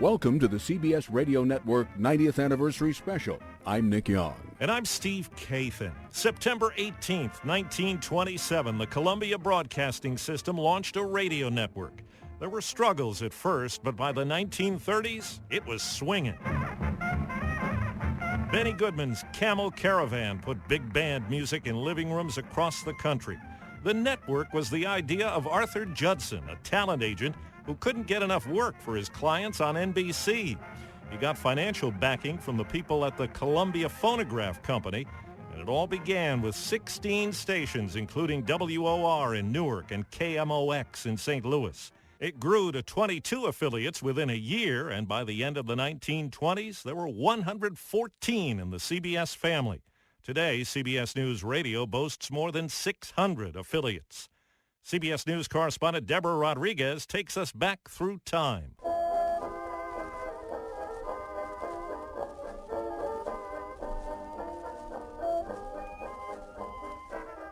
Welcome to the CBS Radio Network 90th Anniversary Special. I'm Nick Young. And I'm Steve Kathan. September 18th, 1927, the Columbia Broadcasting System launched a radio network. There were struggles at first, but by the 1930s, it was swinging. Benny Goodman's Camel Caravan put big band music in living rooms across the country. The network was the idea of Arthur Judson, a talent agent who couldn't get enough work for his clients on NBC. He got financial backing from the people at the Columbia Phonograph Company, and it all began with 16 stations, including WOR in Newark and KMOX in St. Louis. It grew to 22 affiliates within a year, and by the end of the 1920s, there were 114 in the CBS family. Today, CBS News Radio boasts more than 600 affiliates. CBS News correspondent Deborah Rodriguez takes us back through time.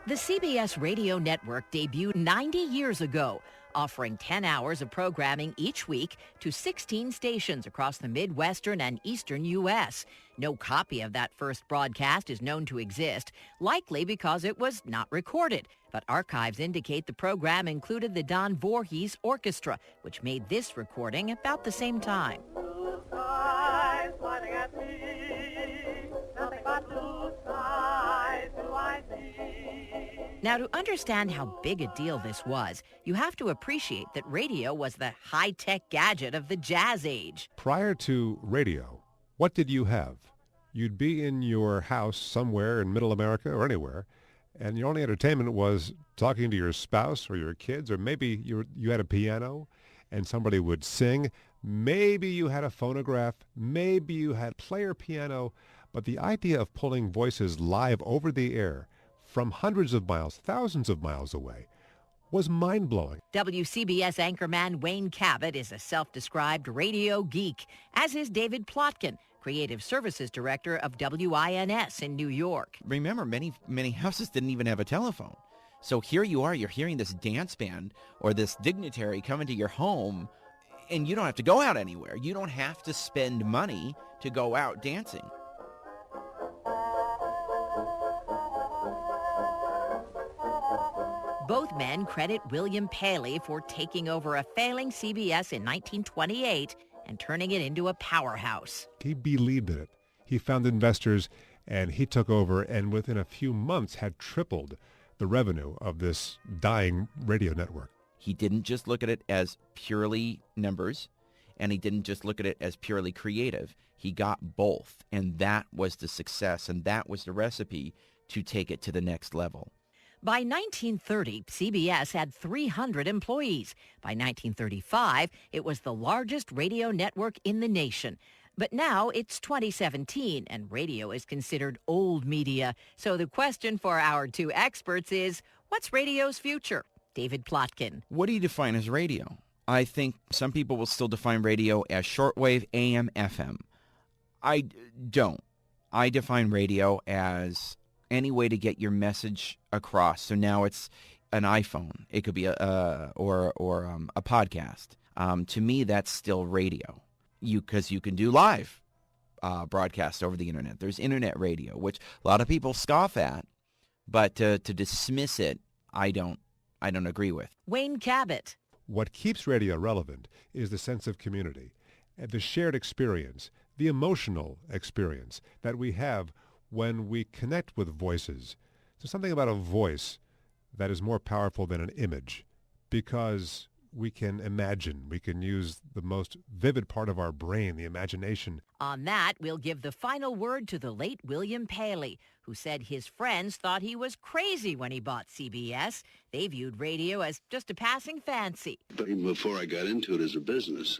The CBS Radio Network debuted 90 years ago, offering 10 hours of programming each week to 16 stations across the Midwestern and Eastern U.S. No copy of that first broadcast is known to exist, likely because it was not recorded. But archives indicate the program included the Don Voorhees Orchestra, which made this recording about the same time. Blue skies smiling at me, nothing but blue skies do I see. Now, to understand how big a deal this was, you have to appreciate that radio was the high-tech gadget of the jazz age. Prior to radio, what did you have? You'd be in your house somewhere in Middle America or anywhere, and your only entertainment was talking to your spouse or your kids, or maybe you had a piano and somebody would sing. Maybe you had a phonograph. Maybe you had player piano. But the idea of pulling voices live over the air from hundreds of miles, thousands of miles away, was mind-blowing. WCBS anchorman Wayne Cabot is a self-described radio geek, as is David Plotkin, Creative Services Director of WINS in New York. Remember, many houses didn't even have a telephone. So here you are, you're hearing this dance band or this dignitary come into your home, and you don't have to go out anywhere. You don't have to spend money to go out dancing. Both men credit William Paley for taking over a failing CBS in 1928 and turning it into a powerhouse. He believed in it. He found investors, and he took over, and within a few months had tripled the revenue of this dying radio network. He didn't just look at it as purely numbers, and he didn't just look at it as purely creative. He got both, and that was the success, and that was the recipe to take it to the next level. By 1930, CBS had 300 employees. By 1935, it was the largest radio network in the nation. But now it's 2017, and radio is considered old media. So the question for our two experts is, what's radio's future? David Plotkin. What do you define as radio? I think some people will still define radio as shortwave, AM, FM. I don't. I define radio as any way to get your message across. So now it's an iPhone. It could be a podcast. To me, that's still radio. Because you can do live broadcast over the internet. There's internet radio, which a lot of people scoff at, but to dismiss it, I don't agree with. Wayne Cabot. What keeps radio relevant is the sense of community, and the shared experience, the emotional experience that we have when we connect with voices. There's something about a voice that is more powerful than an image, because we can imagine. We can use the most vivid part of our brain, the imagination. On that, we'll give the final word to the late William Paley, who said his friends thought he was crazy when he bought CBS. They viewed radio as just a passing fancy. But even before I got into it as a business,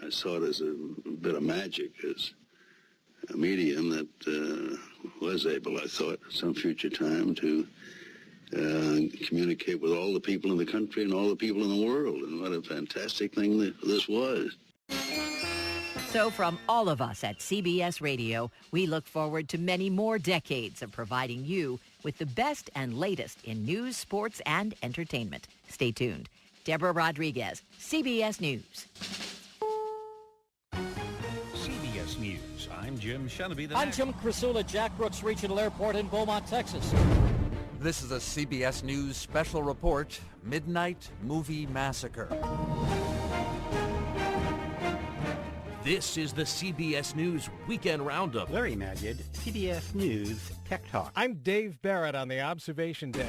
I saw it as a bit of magic, as a medium that was able, I thought, at some future time to communicate with all the people in the country and all the people in the world. And what a fantastic thing this was. So from all of us at CBS Radio, we look forward to many more decades of providing you with the best and latest in news, sports, and entertainment. Stay tuned. Deborah Rodriguez, CBS News. News. I'm Jim Sheneby. I'm Jim Krasula, Jack Brooks Regional Airport in Beaumont, Texas. This is a CBS News special report, Midnight Movie Massacre. This is the CBS News Weekend Roundup. Larry Magid, CBS News Tech Talk. I'm Dave Barrett on the observation deck.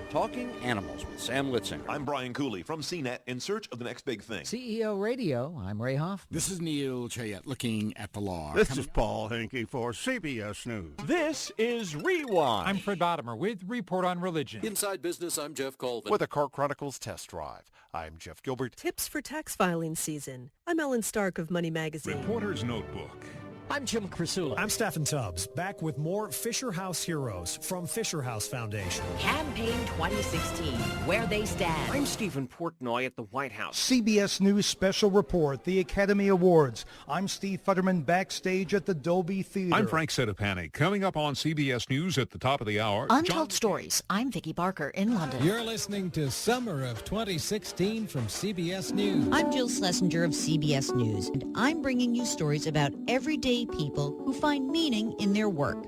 Talking Animals with Sam Litzinger. I'm Brian Cooley from CNET in search of the next big thing. CEO Radio, I'm Ray Hoffman. This is Neil Chayette looking at the law. This is Paul Henke for CBS News. This is Rewind. I'm Fred Bottomer with Report on Religion. Inside Business, I'm Jeff Colvin. With a Court Chronicles Test Drive, I'm Jeff Gilbert. Tips for tax filing season. I'm Ellen Stark of Money Magazine. Reporter's Notebook. I'm Jim Krasula. I'm Stephen Tubbs, back with more Fisher House heroes from Fisher House Foundation. Campaign 2016, where they stand. I'm Stephen Portnoy at the White House. CBS News Special Report, the Academy Awards. I'm Steve Futterman backstage at the Dolby Theater. I'm Frank Sedapani. Coming up on CBS News at the top of the hour. Untold Stories. I'm Vicki Barker in London. You're listening to Summer of 2016 from CBS News. I'm Jill Schlesinger of CBS News, and I'm bringing you stories about everyday people who find meaning in their work.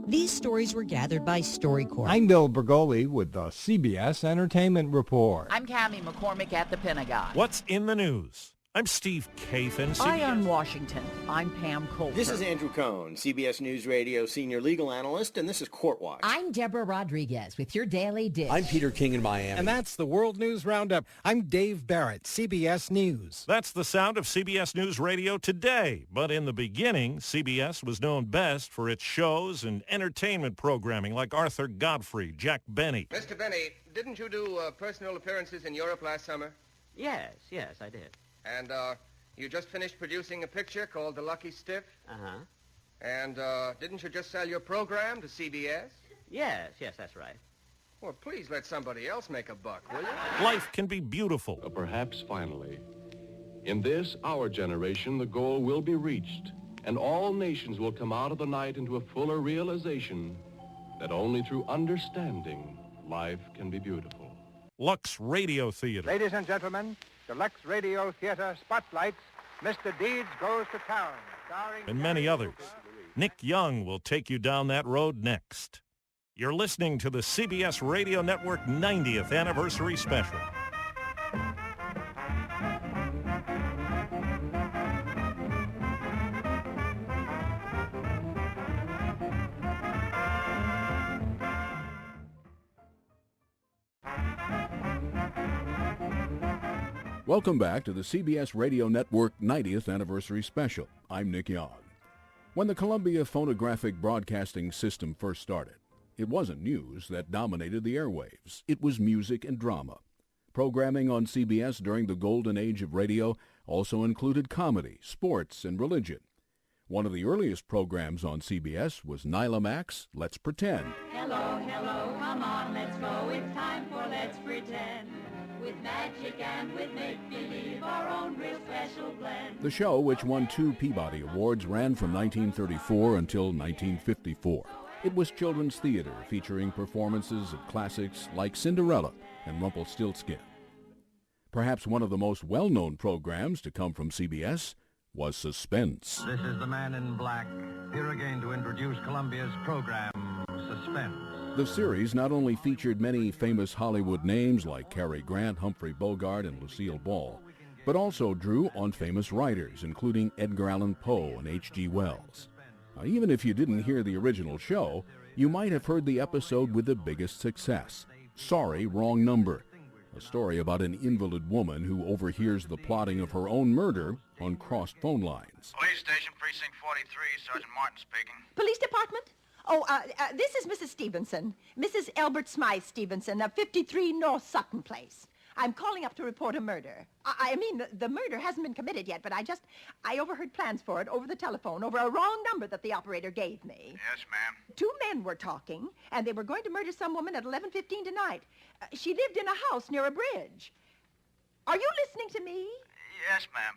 These stories were gathered by StoryCorps. I'm Bill Bergoli with the CBS Entertainment Report. I'm Cammie McCormick at the Pentagon. What's in the news? I'm Steve Kathan. Eye on Washington. I'm Pam Coulter. This is Andrew Cohn, CBS News Radio Senior Legal Analyst, and this is Court Watch. I'm Deborah Rodriguez with your Daily Dish. I'm Peter King in Miami. And that's the World News Roundup. I'm Dave Barrett, CBS News. That's the sound of CBS News Radio today. But in the beginning, CBS was known best for its shows and entertainment programming like Arthur Godfrey, Jack Benny. Mr. Benny, didn't you do personal appearances in Europe last summer? Yes, I did. And you just finished producing a picture called The Lucky Stiff? Uh-huh. And didn't you just sell your program to CBS? Yes, that's right. Well, please let somebody else make a buck, will you? Life can be beautiful. Perhaps finally. In this, our generation, the goal will be reached, and all nations will come out of the night into a fuller realization that only through understanding, life can be beautiful. Lux Radio Theater. Ladies and gentlemen, the Lux Radio Theater spotlights Mr. Deeds Goes to Town, starring... And many others. Nick Young will take you down that road next. You're listening to the CBS Radio Network 90th Anniversary Special. Welcome back to the CBS Radio Network 90th Anniversary Special. I'm Nick Young. When the Columbia Phonographic Broadcasting System first started, it wasn't news that dominated the airwaves. It was music and drama. Programming on CBS during the golden age of radio also included comedy, sports, and religion. One of the earliest programs on CBS was Nyla Mack's Let's Pretend. Hello, come on, let's go. It's time for Let's Pretend. With magic and with make-believe, our own real special blend. The show, which won 2 Peabody Awards, ran from 1934 until 1954. It was children's theater featuring performances of classics like Cinderella and Rumpelstiltskin. Perhaps one of the most well-known programs to come from CBS was Suspense. This is the Man in Black, here again to introduce Columbia's program, Suspense. The series not only featured many famous Hollywood names like Cary Grant, Humphrey Bogart, and Lucille Ball, but also drew on famous writers, including Edgar Allan Poe and H.G. Wells. Now, even if you didn't hear the original show, you might have heard the episode with the biggest success, Sorry, Wrong Number, a story about an invalid woman who overhears the plotting of her own murder on crossed phone lines. Police Station, Precinct 43, Sergeant Martin speaking. Police Department? Oh, this is Mrs. Stevenson, Mrs. Elbert Smythe Stevenson of 53 North Sutton Place. I'm calling up to report a murder. I mean, the murder hasn't been committed yet, but I overheard plans for it over the telephone, over a wrong number that the operator gave me. Yes, ma'am. 2 men were talking, and they were going to murder some woman at 11:15 tonight. She lived in a house near a bridge. Are you listening to me? Yes, ma'am.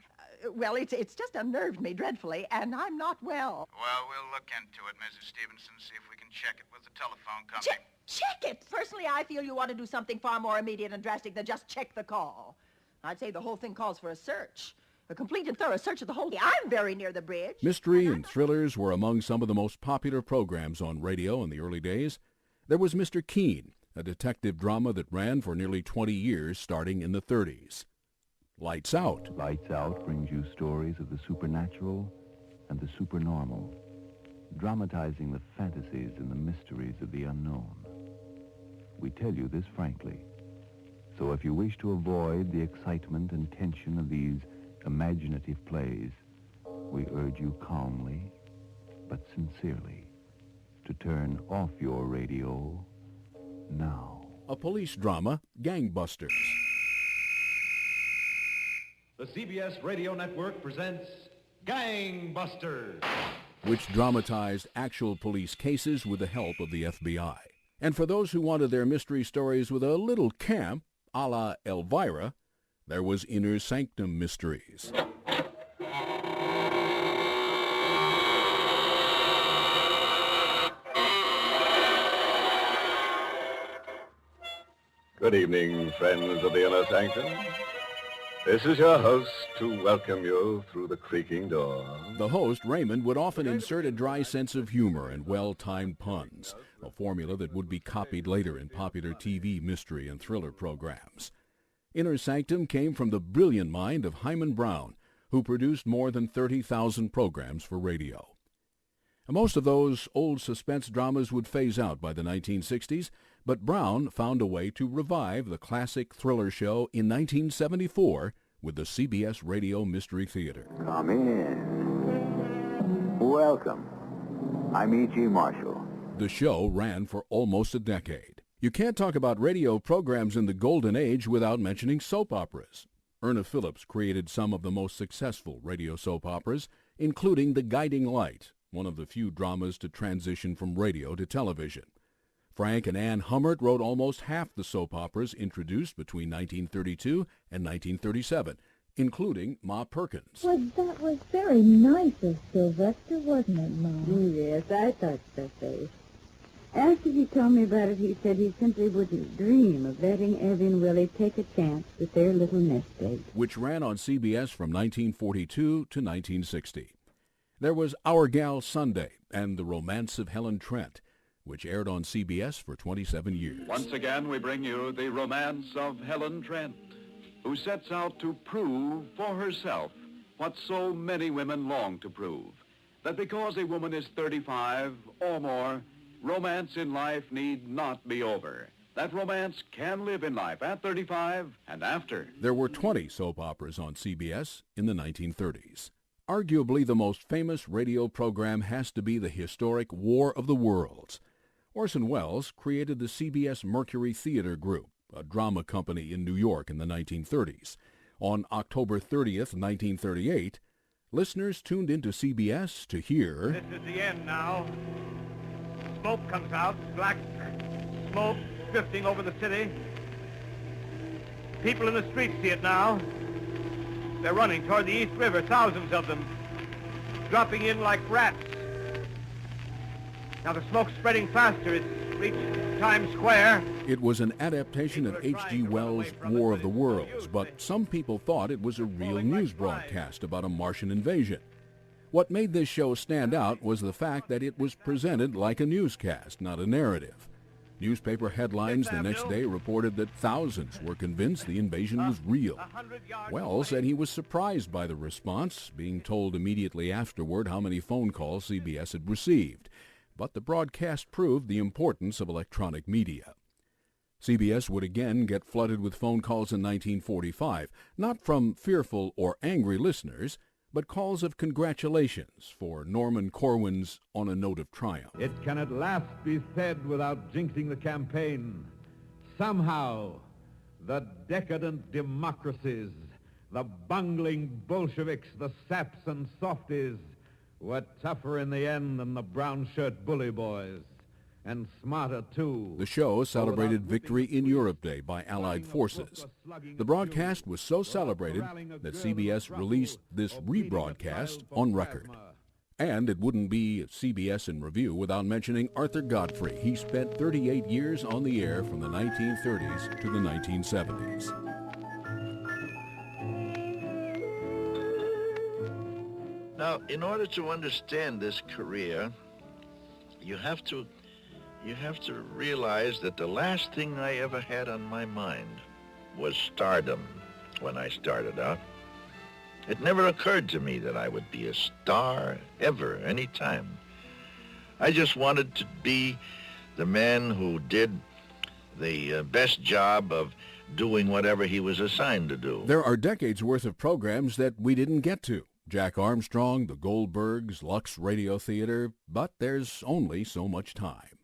Well, it's just unnerved me dreadfully, and I'm not well. Well, we'll look into it, Mrs. Stevenson, see if we can check it with the telephone company. Check it! Personally, I feel you ought to do something far more immediate and drastic than just check the call. I'd say the whole thing calls for a search. A complete and thorough search of the whole... I'm very near the bridge. Mystery and thrillers were among some of the most popular programs on radio in the early days. There was Mr. Keen, a detective drama that ran for nearly 20 years starting in the 30s. Lights Out. Lights Out brings you stories of the supernatural and the supernormal, dramatizing the fantasies and the mysteries of the unknown. We tell you this frankly. So if you wish to avoid the excitement and tension of these imaginative plays, we urge you calmly but sincerely to turn off your radio now. A police drama, Gangbusters. The CBS Radio Network presents Gangbusters, which dramatized actual police cases with the help of the FBI. And for those who wanted their mystery stories with a little camp, a la Elvira, there was Inner Sanctum Mysteries. Good evening, friends of the Inner Sanctum. This is your host to welcome you through the creaking door. The host, Raymond, would often insert a dry sense of humor and well-timed puns, a formula that would be copied later in popular TV mystery and thriller programs. Inner Sanctum came from the brilliant mind of Hyman Brown, who produced more than 30,000 programs for radio. Most of those old suspense dramas would phase out by the 1960s, but Brown found a way to revive the classic thriller show in 1974 with the CBS Radio Mystery Theater. Come in. Welcome. I'm E.G. Marshall. The show ran for almost a decade. You can't talk about radio programs in the golden age without mentioning soap operas. Erna Phillips created some of the most successful radio soap operas, including The Guiding Light, one of the few dramas to transition from radio to television. Frank and Ann Hummert wrote almost half the soap operas introduced between 1932 and 1937, including Ma Perkins. Well, that was very nice of Sylvester, wasn't it, Ma? Yes, I thought so, Faith. After he told me about it, he said he simply wouldn't dream of letting Evie and Willie take a chance with their little nest egg. Which ran on CBS from 1942 to 1960. There was Our Gal Sunday and The Romance of Helen Trent, which aired on CBS for 27 years. Once again, we bring you The Romance of Helen Trent, who sets out to prove for herself what so many women long to prove, that because a woman is 35 or more, romance in life need not be over. That romance can live in life at 35 and after. There were 20 soap operas on CBS in the 1930s. Arguably the most famous radio program has to be the historic War of the Worlds. Orson Welles created the CBS Mercury Theater Group, a drama company in New York in the 1930s. On October 30th, 1938, listeners tuned into CBS to hear... This is the end now. Smoke comes out, black smoke drifting over the city. People in the streets see it now. They're running toward the East River, thousands of them, dropping in like rats. Now the smoke's spreading faster. It's reached Times Square. It was an adaptation of H.G. Wells' War of the Worlds, but some people thought it was a real news broadcast about a Martian invasion. What made this show stand out was the fact that it was presented like a newscast, not a narrative. Newspaper headlines the next day reported that thousands were convinced the invasion was real. Wells said he was surprised by the response, being told immediately afterward how many phone calls CBS had received. But the broadcast proved the importance of electronic media. CBS would again get flooded with phone calls in 1945, not from fearful or angry listeners, but calls of congratulations for Norman Corwin's On a Note of Triumph. It can at last be said without jinxing the campaign. Somehow, the decadent democracies, the bungling Bolsheviks, the saps and softies, were tougher in the end than the brown-shirt bully boys, and smarter, too. The show celebrated Victory in Europe Day by Allied forces. The broadcast was so celebrated that CBS released this rebroadcast on record. And it wouldn't be CBS in Review without mentioning Arthur Godfrey. He spent 38 years on the air from the 1930s to the 1970s. Now, in order to understand this career, you have to realize that the last thing I ever had on my mind was stardom when I started out. It never occurred to me that I would be a star ever, any time. I just wanted to be the man who did the best job of doing whatever he was assigned to do. There are decades worth of programs that we didn't get to. Jack Armstrong, the Goldbergs, Lux Radio Theater, but there's only so much time.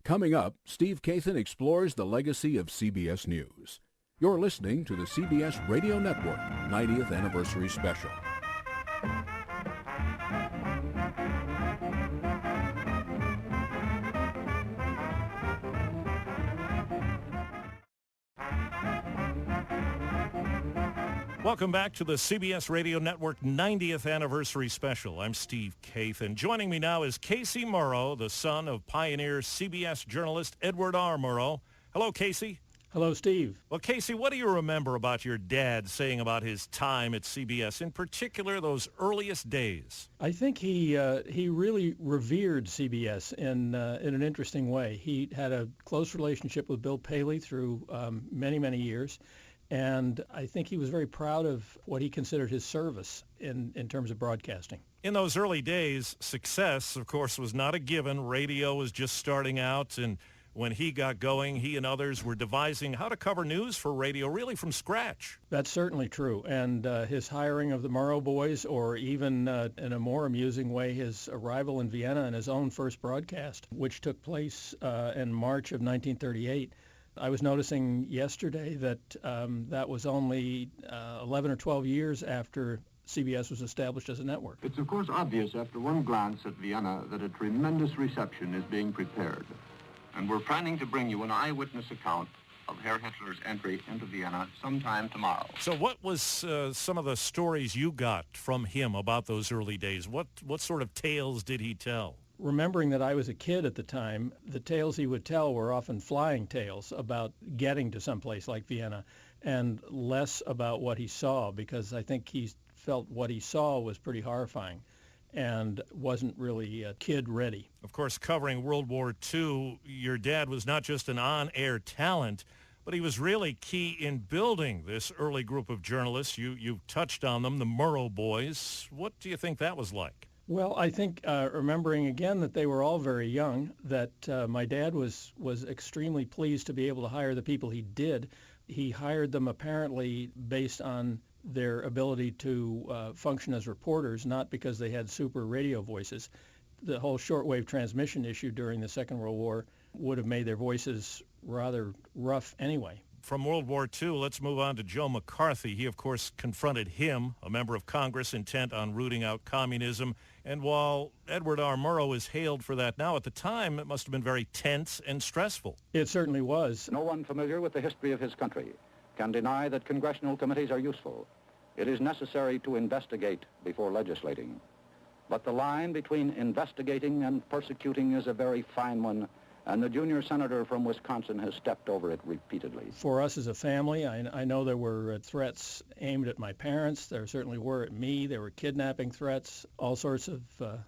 Coming up, Steve Kathan explores the legacy of CBS News. You're listening to the CBS Radio Network 90th Anniversary Special. Welcome back to the CBS Radio Network 90th Anniversary Special. I'm Steve Kathan. Joining me now is Casey Murrow, the son of pioneer CBS journalist Edward R. Murrow. Hello, Casey. Hello, Steve. Well, Casey, what do you remember about your dad saying about his time at CBS, in particular those earliest days? I think he really revered CBS in an interesting way. He had a close relationship with Bill Paley through many, many years. And I think he was very proud of what he considered his service in terms of broadcasting. In those early days, success, of course, was not a given. Radio was just starting out, and when he got going, he and others were devising how to cover news for radio really from scratch. That's certainly true. And his hiring of the Murrow boys, or even in a more amusing way, his arrival in Vienna and his own first broadcast, which took place in March of 1938, I was noticing yesterday that that was only 11 or 12 years after CBS was established as a network. It's of course obvious after one glance at Vienna that a tremendous reception is being prepared. And we're planning to bring you an eyewitness account of Herr Hitler's entry into Vienna sometime tomorrow. So what was some of the stories you got from him about those early days? What sort of tales did he tell? Remembering that I was a kid at the time, the tales he would tell were often flying tales about getting to someplace like Vienna, and less about what he saw, because I think he felt what he saw was pretty horrifying and wasn't really kid-ready. Of course, covering World War II, your dad was not just an on-air talent, but he was really key in building this early group of journalists. You touched on them, the Murrow boys. What do you think that was like? Well, I think remembering again that they were all very young, that my dad was extremely pleased to be able to hire the people he did. He hired them apparently based on their ability to function as reporters, not because they had super radio voices. The whole shortwave transmission issue during the Second World War would have made their voices rather rough anyway. From World War II, let's move on to Joe McCarthy. He, of course, confronted him, a member of Congress intent on rooting out communism. And while Edward R. Murrow is hailed for that now, at the time, it must have been very tense and stressful. It certainly was. No one familiar with the history of his country can deny that congressional committees are useful. It is necessary to investigate before legislating. But the line between investigating and persecuting is a very fine one, and the junior senator from Wisconsin has stepped over it repeatedly. For us as a family, I know there were threats aimed at my parents. There certainly were at me. There were kidnapping threats, all sorts of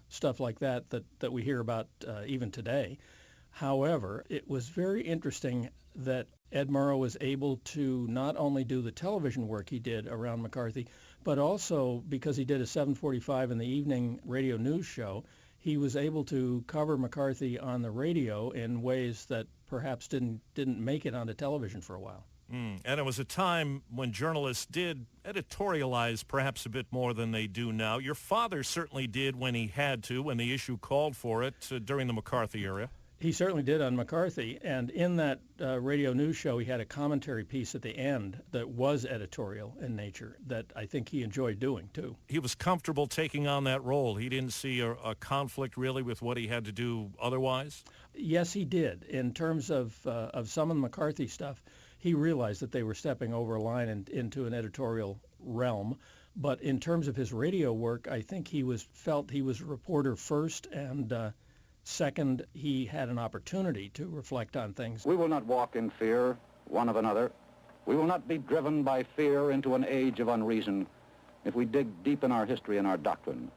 stuff like that we hear about even today. However, it was very interesting that Ed Murrow was able to not only do the television work he did around McCarthy, but also because he did a 7:45 in the evening radio news show, he was able to cover McCarthy on the radio in ways that perhaps didn't make it onto television for a while. And it was a time when journalists did editorialize perhaps a bit more than they do now. Your father certainly did when he had to, when the issue called for it during the McCarthy era. He certainly did on McCarthy, and in that radio news show, he had a commentary piece at the end that was editorial in nature that I think he enjoyed doing, too. He was comfortable taking on that role. He didn't see a conflict, really, with what he had to do otherwise? Yes, he did. In terms of some of the McCarthy stuff, he realized that they were stepping over a line into an editorial realm. But in terms of his radio work, I think he felt he was a reporter first, and second, he had an opportunity to reflect on things. We will not walk in fear one of another. We will not be driven by fear into an age of unreason if we dig deep in our history and our doctrine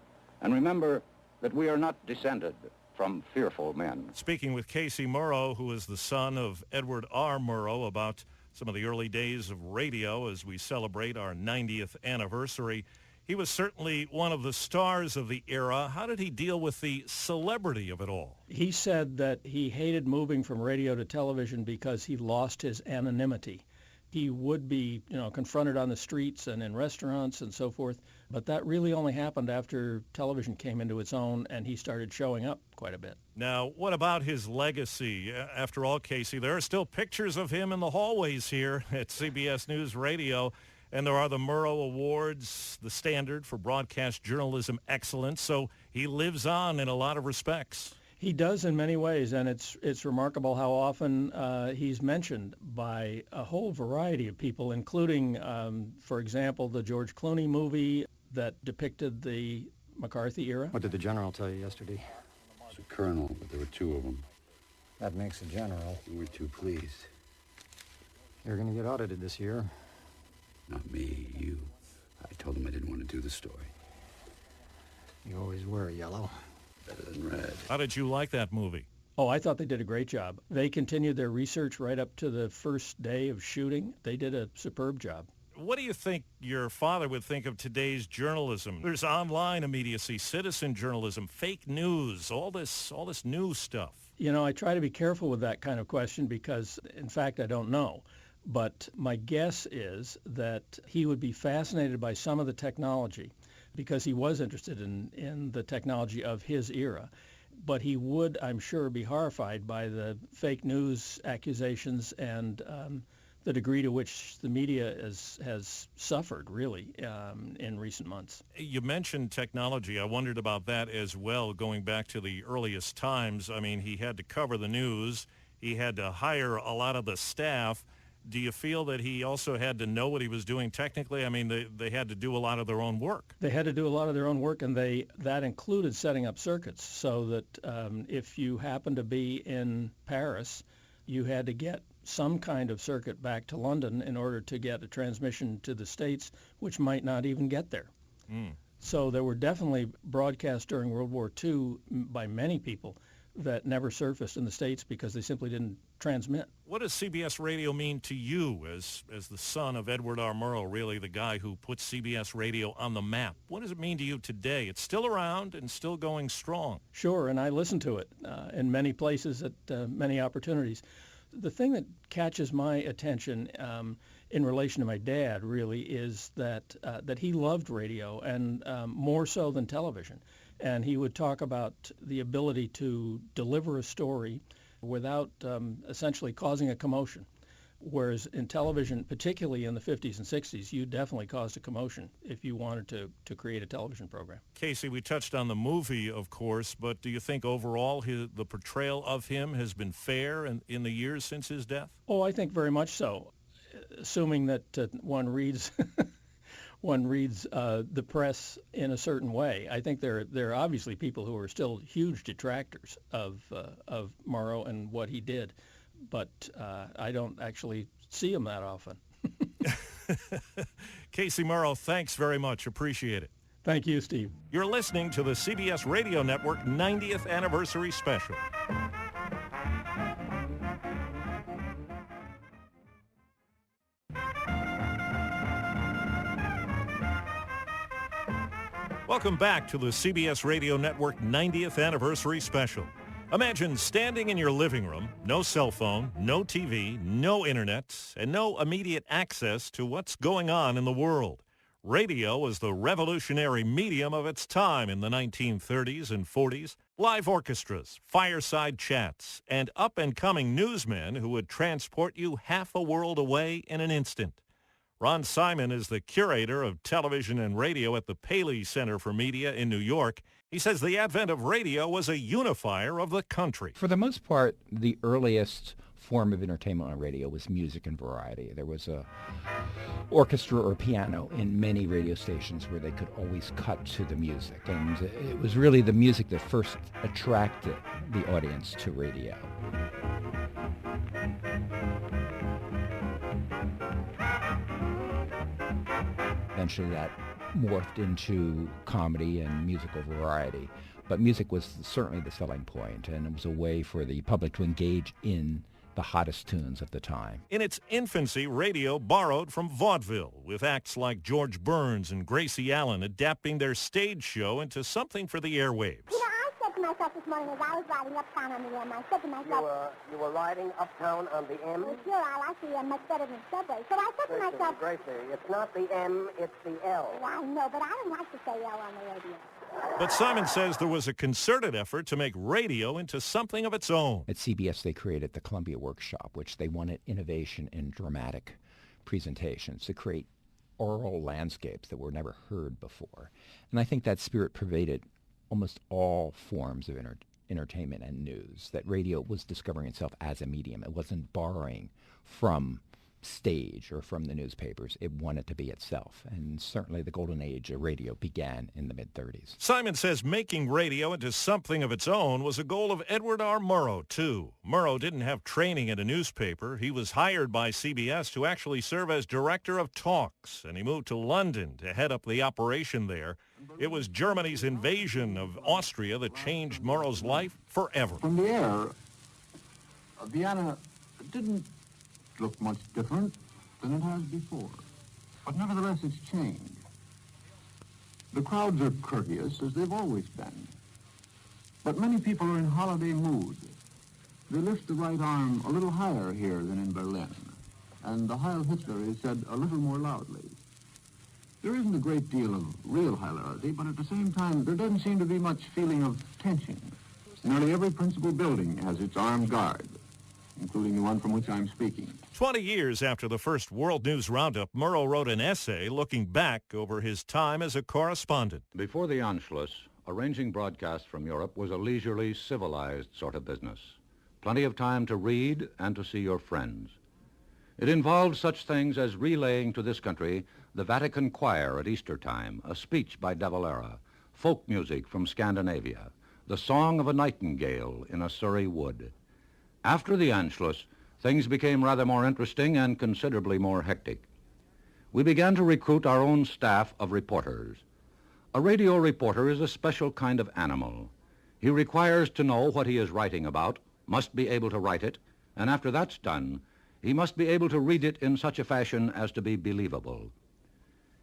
And remember that we are not descended from fearful men. Speaking with Casey Murrow, who is the son of Edward R. Murrow, about some of the early days of radio as we celebrate our 90th anniversary. He was certainly one of the stars of the era. How did he deal with the celebrity of it all? He said that he hated moving from radio to television because he lost his anonymity. He would be, confronted on the streets and in restaurants and so forth, but that really only happened after television came into its own and he started showing up quite a bit. Now, what about his legacy? After all, Casey, there are still pictures of him in the hallways here at CBS News Radio, and there are the Murrow Awards, the standard for broadcast journalism excellence, so he lives on in a lot of respects. He does in many ways, and it's remarkable how often he's mentioned by a whole variety of people, including, for example, the George Clooney movie that depicted the McCarthy era. What did the general tell you yesterday? It was a colonel, but there were two of them. That makes a general. We were too pleased. You're going to get audited this year. Not me, you. I told him I didn't want to do the story. You always were yellow. Better than red. How did you like that movie? Oh, I thought they did a great job. They continued their research right up to the first day of shooting. They did a superb job. What do you think your father would think of today's journalism? There's online immediacy, citizen journalism, fake news, all this new stuff. I try to be careful with that kind of question because, in fact, I don't know. But my guess is that he would be fascinated by some of the technology because he was interested in the technology of his era. But he would, I'm sure, be horrified by the fake news accusations and the degree to which the media has suffered, really, in recent months. You mentioned technology. I wondered about that as well, going back to the earliest times. I mean, he had to cover the news. He had to hire a lot of the staff. Do you feel that he also had to know what he was doing technically? I mean, they had to do a lot of their own work. They had to do a lot of their own work, and that included setting up circuits so that if you happened to be in Paris, you had to get some kind of circuit back to London in order to get a transmission to the States, which might not even get there. So there were definitely broadcasts during World War II by many people that never surfaced in the States because they simply didn't transmit. What does CBS Radio mean to you as the son of Edward R. Murrow, really the guy who put CBS Radio on the map? What does it mean to you today? It's still around and still going strong. Sure, and I listen to it in many places at many opportunities. The thing that catches my attention in relation to my dad really is that he loved radio and more so than television. And he would talk about the ability to deliver a story without essentially causing a commotion. Whereas in television, particularly in the 50s and 60s, you definitely caused a commotion if you wanted to create a television program. Casey, we touched on the movie, of course, but do you think overall the portrayal of him has been fair in the years since his death? Oh, I think very much so, assuming that one reads the press in a certain way. I think there are obviously people who are still huge detractors of Murrow and what he did, but I don't actually see him that often. Casey Murrow, thanks very much. Appreciate it. Thank you, Steve. You're listening to the CBS Radio Network 90th Anniversary Special. Welcome back to the CBS Radio Network 90th Anniversary Special. Imagine standing in your living room, no cell phone, no TV, no internet, and no immediate access to what's going on in the world. Radio was the revolutionary medium of its time in the 1930s and 40s. Live orchestras, fireside chats, and up-and-coming newsmen who would transport you half a world away in an instant. Ron Simon is the curator of television and radio at the Paley Center for Media in New York. He says the advent of radio was a unifier of the country. For the most part, the earliest form of entertainment on radio was music and variety. There was a orchestra or piano in many radio stations where they could always cut to the music. And it was really the music that first attracted the audience to radio. Eventually that morphed into comedy and musical variety. But music was certainly the selling point, and it was a way for the public to engage in the hottest tunes of the time. In its infancy, radio borrowed from vaudeville, with acts like George Burns and Gracie Allen adapting their stage show into something for the airwaves. You know, I said to myself this morning as I was riding uptown on the M, I said to myself... You were riding uptown on the M? Well, sure, I like the M much better than the subway. So I said to myself... Gracie, it's not the M, it's the L. Well, I know, but I don't like to say L on the radio. But Simon says there was a concerted effort to make radio into something of its own. At CBS, they created the Columbia Workshop, which they wanted innovation in dramatic presentations to create oral landscapes that were never heard before. And I think that spirit pervaded almost all forms of entertainment and news, that radio was discovering itself as a medium. It wasn't borrowing from stage or from the newspapers. It wanted to be itself. And certainly the golden age of radio began in the mid-30s. Simon says making radio into something of its own was a goal of Edward R. Murrow, too. Murrow didn't have training at a newspaper. He was hired by CBS to actually serve as director of talks, and he moved to London to head up the operation there. It was Germany's invasion of Austria that changed Murrow's life forever. From the air, Vienna didn't look much different than it has before. But nevertheless, it's changed. The crowds are courteous, as they've always been. But many people are in holiday mood. They lift the right arm a little higher here than in Berlin, and the Heil Hitler is said a little more loudly. There isn't a great deal of real hilarity, but at the same time, there doesn't seem to be much feeling of tension. Nearly every principal building has its armed guard, including the one from which I'm speaking. 20 years after the first World News Roundup, Murrow wrote an essay looking back over his time as a correspondent. Before the Anschluss, arranging broadcasts from Europe was a leisurely, civilized sort of business. Plenty of time to read and to see your friends. It involved such things as relaying to this country the Vatican choir at Easter time, a speech by De Valera, folk music from Scandinavia, the song of a nightingale in a Surrey wood. After the Anschluss, things became rather more interesting and considerably more hectic. We began to recruit our own staff of reporters. A radio reporter is a special kind of animal. He requires to know what he is writing about, must be able to write it, and after that's done, he must be able to read it in such a fashion as to be believable.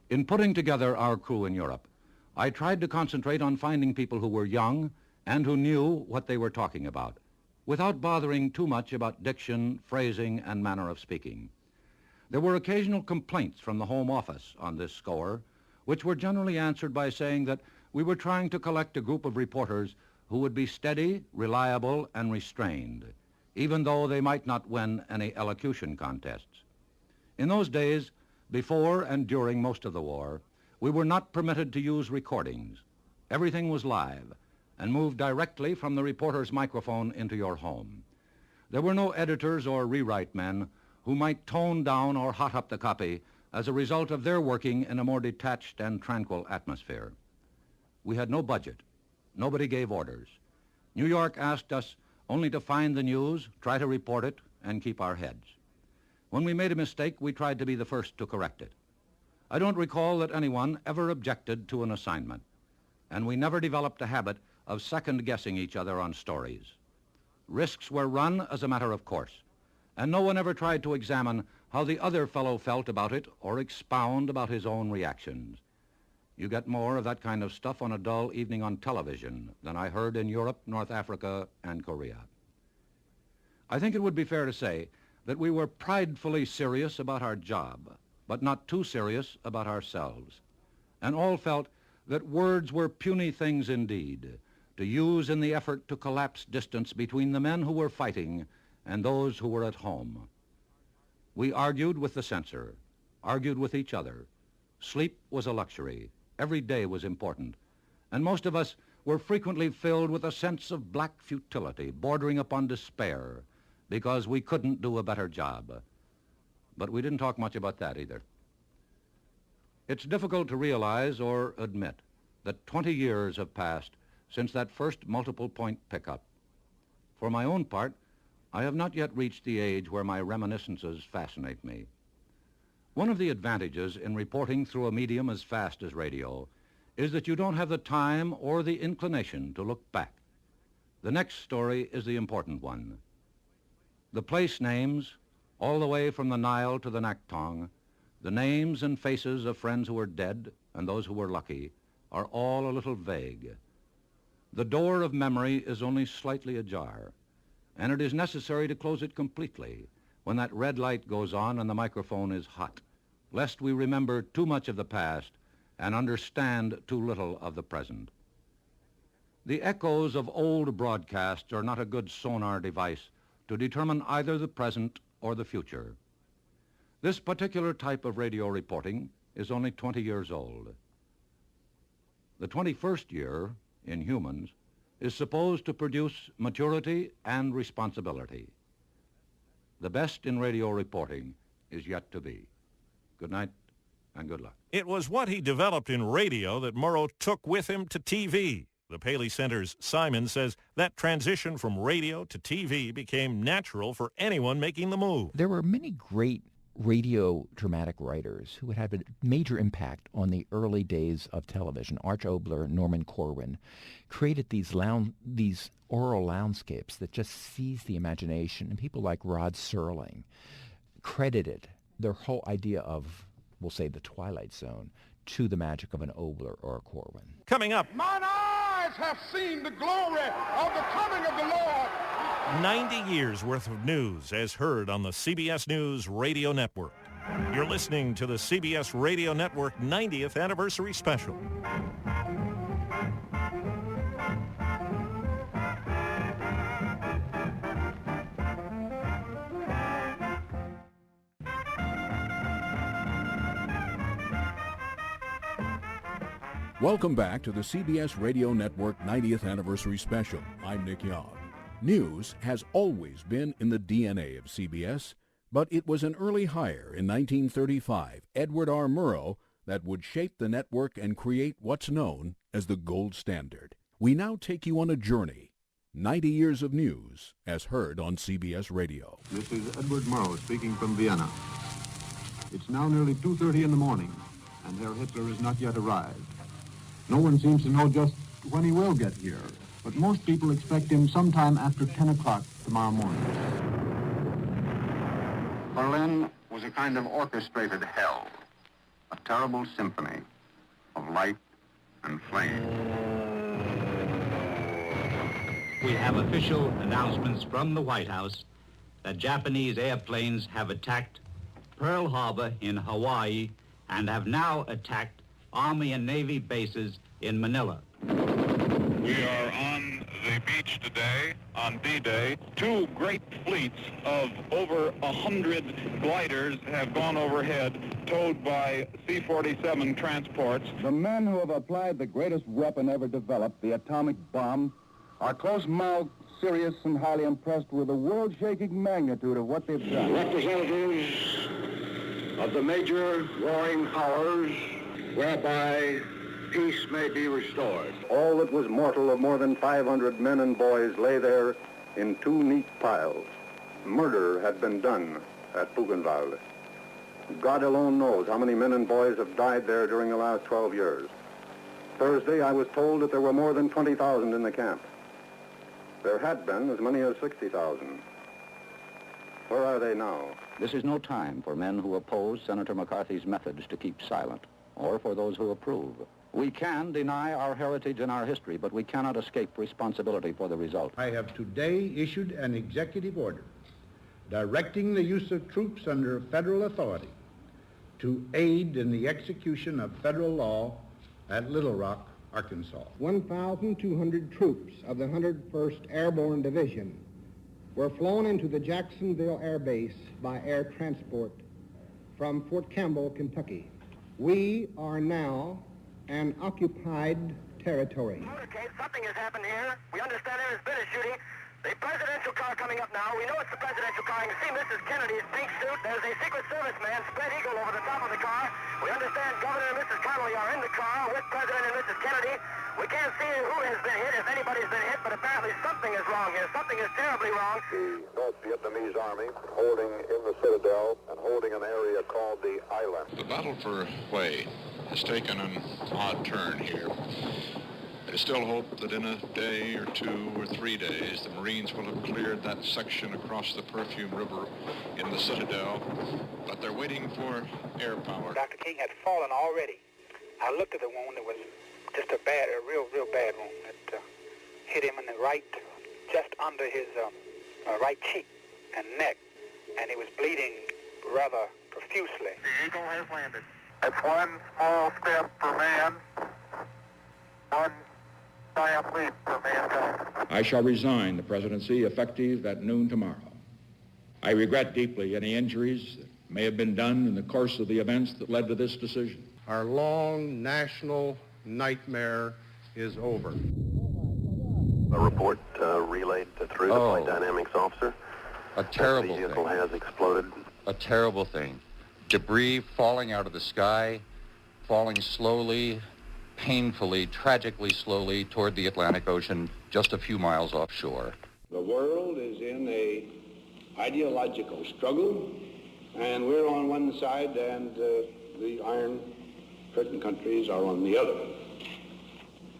In putting together our crew in Europe, I tried to concentrate on finding people who were young and who knew what they were talking about, without bothering too much about diction, phrasing, and manner of speaking. There were occasional complaints from the Home Office on this score, which were generally answered by saying that we were trying to collect a group of reporters who would be steady, reliable, and restrained, even though they might not win any elocution contests. In those days, before and during most of the war, we were not permitted to use recordings. Everything was live and moved directly from the reporter's microphone into your home. There were no editors or rewrite men who might tone down or hot up the copy as a result of their working in a more detached and tranquil atmosphere. We had no budget. Nobody gave orders. New York asked us only to find the news, try to report it, and keep our heads. When we made a mistake, we tried to be the first to correct it. I don't recall that anyone ever objected to an assignment, and we never developed a habit of second-guessing each other on stories. Risks were run as a matter of course, and no one ever tried to examine how the other fellow felt about it or expound about his own reactions. You get more of that kind of stuff on a dull evening on television than I heard in Europe, North Africa, and Korea. I think it would be fair to say that we were pridefully serious about our job, but not too serious about ourselves, and all felt that words were puny things indeed, to use in the effort to collapse distance between the men who were fighting and those who were at home. We argued with the censor, argued with each other. Sleep was a luxury. Every day was important. And most of us were frequently filled with a sense of black futility, bordering upon despair, because we couldn't do a better job. But we didn't talk much about that either. It's difficult to realize or admit that 20 years have passed since that first multiple point pickup. For my own part, I have not yet reached the age where my reminiscences fascinate me. One of the advantages in reporting through a medium as fast as radio is that you don't have the time or the inclination to look back. The next story is the important one. The place names, all the way from the Nile to the Nakhtong, the names and faces of friends who were dead and those who were lucky, are all a little vague. The door of memory is only slightly ajar, and it is necessary to close it completely when that red light goes on and the microphone is hot, lest we remember too much of the past and understand too little of the present. The echoes of old broadcasts are not a good sonar device to determine either the present or the future. This particular type of radio reporting is only 20 years old. The 21st year, in humans, is supposed to produce maturity and responsibility. The best in radio reporting is yet to be. Good night and good luck. It was what he developed in radio that Murrow took with him to TV. The Paley Center's Simon says that transition from radio to TV became natural for anyone making the move. There were many great radio dramatic writers who had had a major impact on the early days of television. Arch Oboler and Norman Corwin created these oral landscapes that just seized the imagination, and people like Rod Serling credited their whole idea of, we'll say, the Twilight Zone to the magic of an Oboler or a Corwin. Coming up, mine eyes have seen the glory of the coming of the Lord. 90 years worth of news as heard on the CBS News Radio Network. You're listening to the CBS Radio Network 90th Anniversary Special. Welcome back to the CBS Radio Network 90th Anniversary Special. I'm Nick Young. News has always been in the DNA of CBS, but it was an early hire in 1935, Edward R. Murrow, that would shape the network and create what's known as the gold standard. We now take you on a journey. 90 years of news as heard on CBS Radio. This is Edward Murrow speaking from Vienna. It's now nearly 2:30 in the morning, and Herr Hitler has not yet arrived. No one seems to know just when he will get here, but most people expect him sometime after 10 o'clock tomorrow morning. Berlin was a kind of orchestrated hell, a terrible symphony of light and flame. We have official announcements from the White House that Japanese airplanes have attacked Pearl Harbor in Hawaii and have now attacked Army and Navy bases in Manila. We are on the beach today, on D-Day. Two great fleets of over 100 gliders have gone overhead, towed by C-47 transports. The men who have applied the greatest weapon ever developed, the atomic bomb, are close-mouthed, serious, and highly impressed with the world-shaking magnitude of what they've done. Representatives of the major warring powers, whereby peace may be restored. All that was mortal of more than 500 men and boys lay there in two neat piles. Murder had been done at Buchenwald. God alone knows how many men and boys have died there during the last 12 years. Thursday, I was told that there were more than 20,000 in the camp. There had been as many as 60,000. Where are they now? This is no time for men who oppose Senator McCarthy's methods to keep silent, or for those who approve. We can deny our heritage and our history, but we cannot escape responsibility for the result. I have today issued an executive order directing the use of troops under federal authority to aid in the execution of federal law at Little Rock, Arkansas. 1,200 troops of the 101st Airborne Division were flown into the Jacksonville Air Base by air transport from Fort Campbell, Kentucky. We are now an occupied territory. Motorcade, something has happened here. We understand there has been a shooting. The presidential car coming up now. We know it's the presidential car. You can see Mrs. Kennedy's pink suit. There's a Secret Service man, spread eagle, over the top of the car. We understand Governor and Mrs. Connolly are in the car with President and Mrs. Kennedy. We can't see who has been hit, if anybody's been hit, but apparently something is wrong here. Something is terribly wrong. The North Vietnamese Army holding in the Citadel and holding an area called the Island. The battle for Hue has taken an odd turn here. I still hope that in a day or 2 or 3 days, the Marines will have cleared that section across the Perfume River in the Citadel, but they're waiting for air power. Dr. King had fallen already. I looked at the wound. It was just a real bad wound. It hit him in the right, just under his right cheek and neck, and he was bleeding rather profusely. The Eagle has landed. It's one small step for man, one giant leap for mankind. I shall resign the presidency effective at noon tomorrow. I regret deeply any injuries that may have been done in the course of the events that led to this decision. Our long national nightmare is over. A report relayed through the flight dynamics officer. A terrible thing. The vehicle has exploded. A terrible thing. Debris falling out of the sky, falling slowly, painfully, tragically slowly toward the Atlantic Ocean just a few miles offshore. The world is in a ideological struggle, and we're on one side and the Iron Curtain countries are on the other.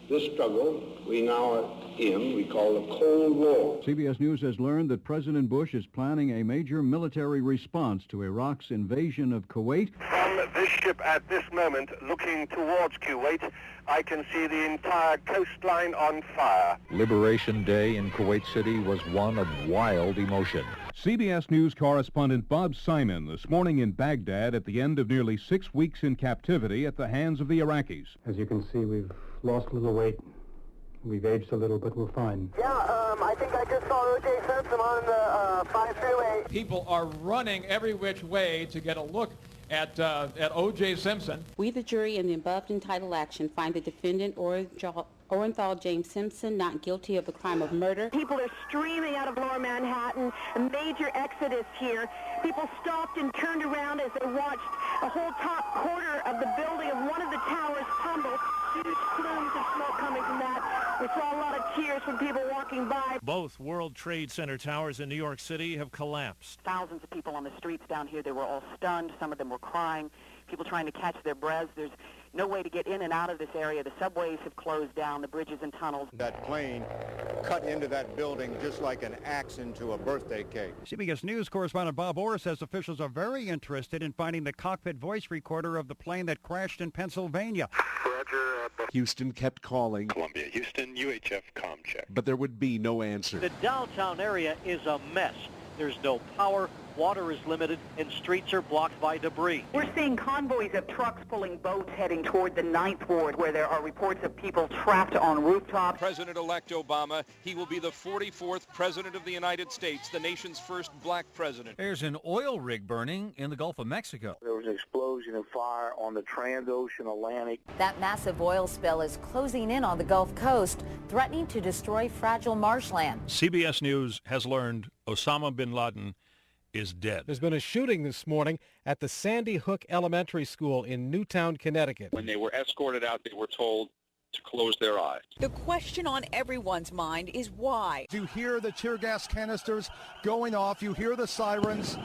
This struggle we now are in, we call the Cold War. CBS News has learned that President Bush is planning a major military response to Iraq's invasion of Kuwait. From this ship at this moment, looking towards Kuwait, I can see the entire coastline on fire. Liberation Day in Kuwait City was one of wild emotion. CBS News correspondent Bob Simon this morning in Baghdad at the end of nearly 6 weeks in captivity at the hands of the Iraqis. As you can see, we've lost a little weight. We've aged a little, but we're fine. Yeah, I think I just saw O.J. Simpson on the 5 freeway. People are running every which way to get a look at O.J. Simpson. We, the jury, in the above entitled action, find the defendant, Orenthal James Simpson, not guilty of the crime of murder. People are streaming out of Lower Manhattan. A major exodus here. People stopped and turned around as they watched a whole top quarter of the building of one of the towers tumble. Huge plumes of smoke coming from that. We saw a lot of tears from people walking by. Both World Trade Center towers in New York City have collapsed. Thousands of people on the streets down here. They were all stunned. Some of them were crying. People trying to catch their breaths. There's no way to get in and out of this area. The subways have closed down, the bridges and tunnels. That plane cut into that building just like an axe into a birthday cake. CBS News correspondent Bob Orr says officials are very interested in finding the cockpit voice recorder of the plane that crashed in Pennsylvania. Houston kept calling. Columbia, Houston, UHF comm check. But there would be no answer. The downtown area is a mess. There's no power, water is limited, and streets are blocked by debris. We're seeing convoys of trucks pulling boats heading toward the 9th Ward, where there are reports of people trapped on rooftops. President-elect Obama, he will be the 44th President of the United States, the nation's first black president. There's an oil rig burning in the Gulf of Mexico. There was an explosion of fire on the Trans-Ocean Atlantic. That massive oil spill is closing in on the Gulf Coast, threatening to destroy fragile marshland. CBS News has learned Osama bin Laden is dead. There's been a shooting this morning at the Sandy Hook Elementary School in Newtown, Connecticut. When they were escorted out, they were told to close their eyes. The question on everyone's mind is why. You hear the tear gas canisters going off. You hear the sirens.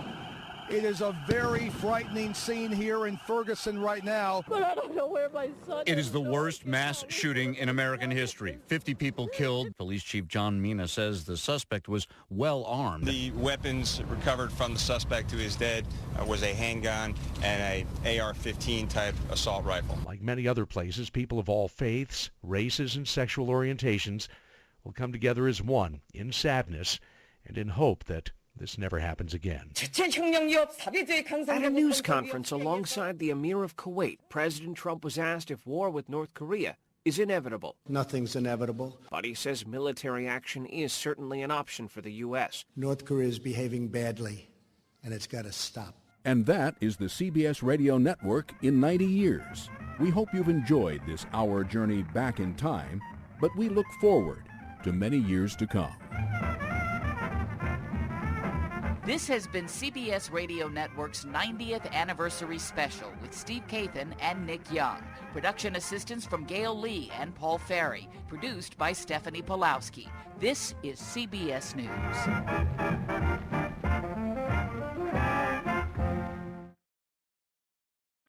It is a very frightening scene here in Ferguson right now. But I don't know where my son is. It is the worst mass shooting in American history. 50 people killed. Police Chief John Mina says the suspect was well armed. The weapons recovered from the suspect who is dead was a handgun and an AR-15 type assault rifle. Like many other places, people of all faiths, races, and sexual orientations will come together as one in sadness and in hope that this never happens again. At a news conference alongside the Emir of Kuwait, President Trump was asked if war with North Korea is inevitable. Nothing's inevitable. But he says military action is certainly an option for the U.S. North Korea is behaving badly, and it's got to stop. And that is the CBS Radio Network in 90 years. We hope you've enjoyed this hour journey back in time, but we look forward to many years to come. This has been CBS Radio Network's 90th anniversary special with Steve Kathan and Nick Young. Production assistance from Gail Lee and Paul Farry. Produced by Stephanie Powlaski. This is CBS News.